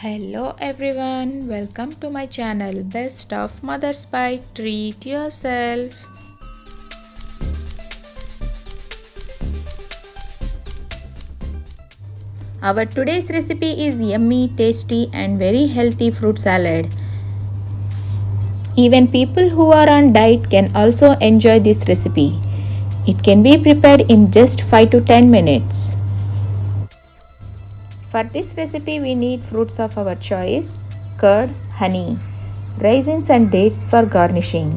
Hello everyone, welcome to my channel Best of Mother's Bite. Treat yourself. Our today's recipe is yummy, tasty and very healthy fruit salad. Even people who are on diet can also enjoy this recipe. It can be prepared in just 5 to 10 minutes. For this recipe we need fruits of our choice, curd, honey, raisins and dates for garnishing.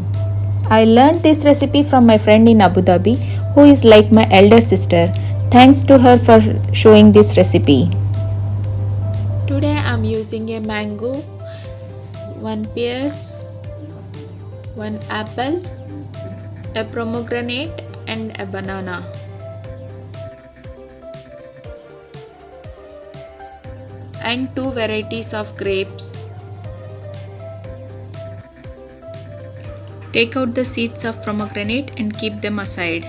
I learned this recipe from my friend in Abu Dhabi who is like my elder sister. Thanks to her for showing this recipe. Today I am using a mango, 1 pear, 1 apple, a pomegranate and a banana. And 2 varieties of grapes. Take out the seeds of pomegranate and keep them aside.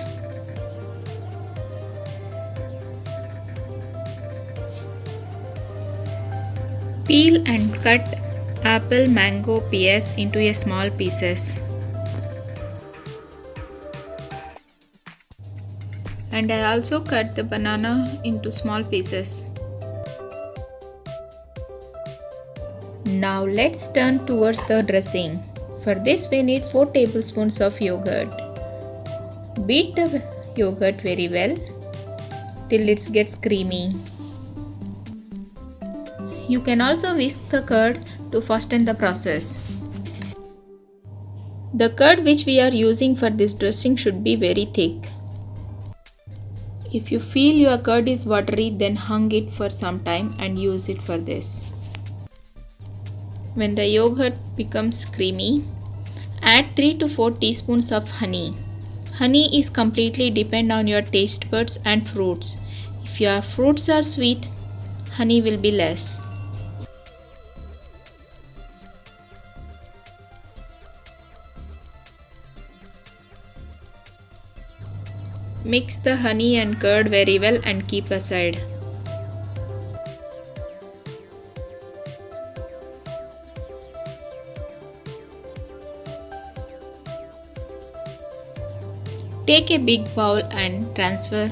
Peel and cut apple, mango, pears into a small pieces. And I also cut the banana into small pieces. Now let's turn towards the dressing. For this we need 4 tablespoons of yogurt. Beat the yogurt very well till it gets creamy. You can also whisk the curd to fasten the process. The curd which we are using for this dressing should be very thick. If you feel your curd is watery, then hang it for some time and use it for this. When the yogurt becomes creamy, add 3 to 4 teaspoons of honey. Honey is completely depend on your taste buds and fruits. If your fruits are sweet, honey will be less. Mix the honey and curd very well and keep aside. Take a big bowl and transfer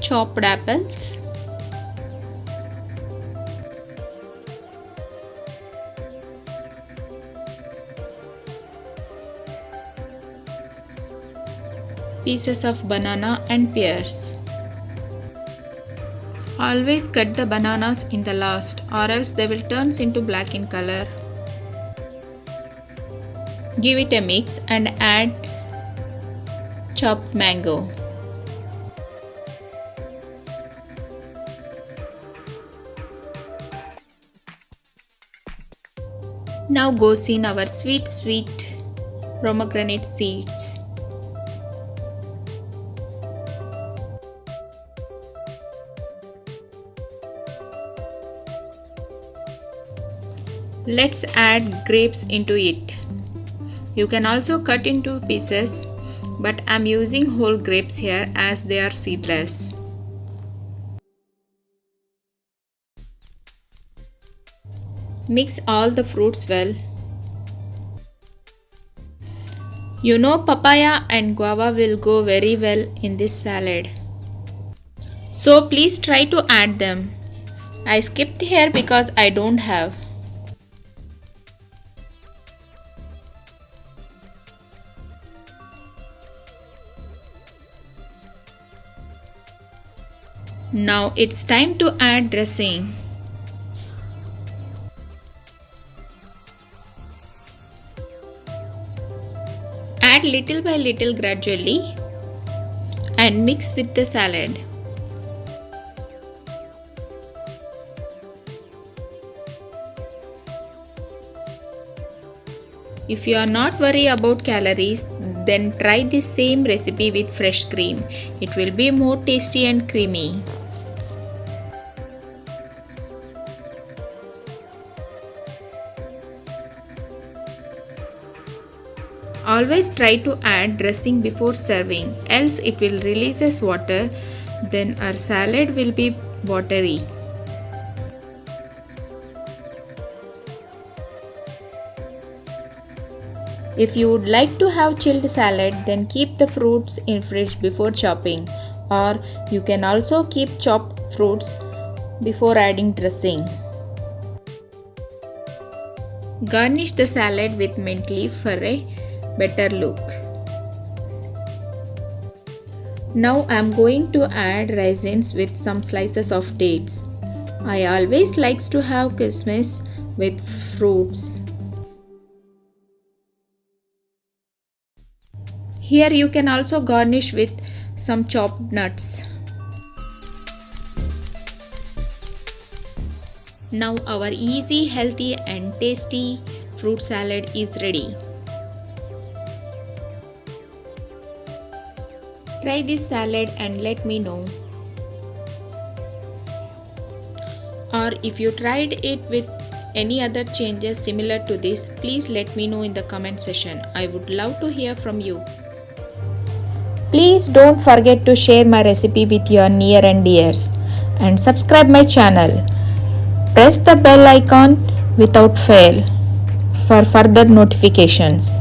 chopped apples, pieces of banana and pears. Always cut the bananas in the last or else they will turn into black in color. Give it a mix and add chopped mango. Now goes in our sweet pomegranate seeds. Let's add grapes into it. You can also cut into pieces, but I am using whole grapes here as they are seedless. Mix all the fruits well. You know papaya and guava will go very well in this salad. So please try to add them. I skipped here because I don't have. Now it's time to add dressing. Add little by little gradually and mix with the salad. If you are not worried about calories, then try this same recipe with fresh cream. It will be more tasty and creamy. Always try to add dressing before serving, else it will releases water, then our salad will be watery. If you would like to have chilled salad, then keep the fruits in fridge before chopping, or you can also keep chopped fruits before adding dressing. Garnish the salad with mint leaf for a better look. Now I am going to add raisins with some slices of dates. I always likes to have Christmas with fruits. Here you can also garnish with some chopped nuts. Now our easy, healthy and tasty fruit salad is ready. Try this salad and let me know. Or if you tried it with any other changes similar to this, please let me know in the comment section. I would love to hear from you. Please don't forget to share my recipe with your near and dears and subscribe my channel. Press the bell icon without fail for further notifications.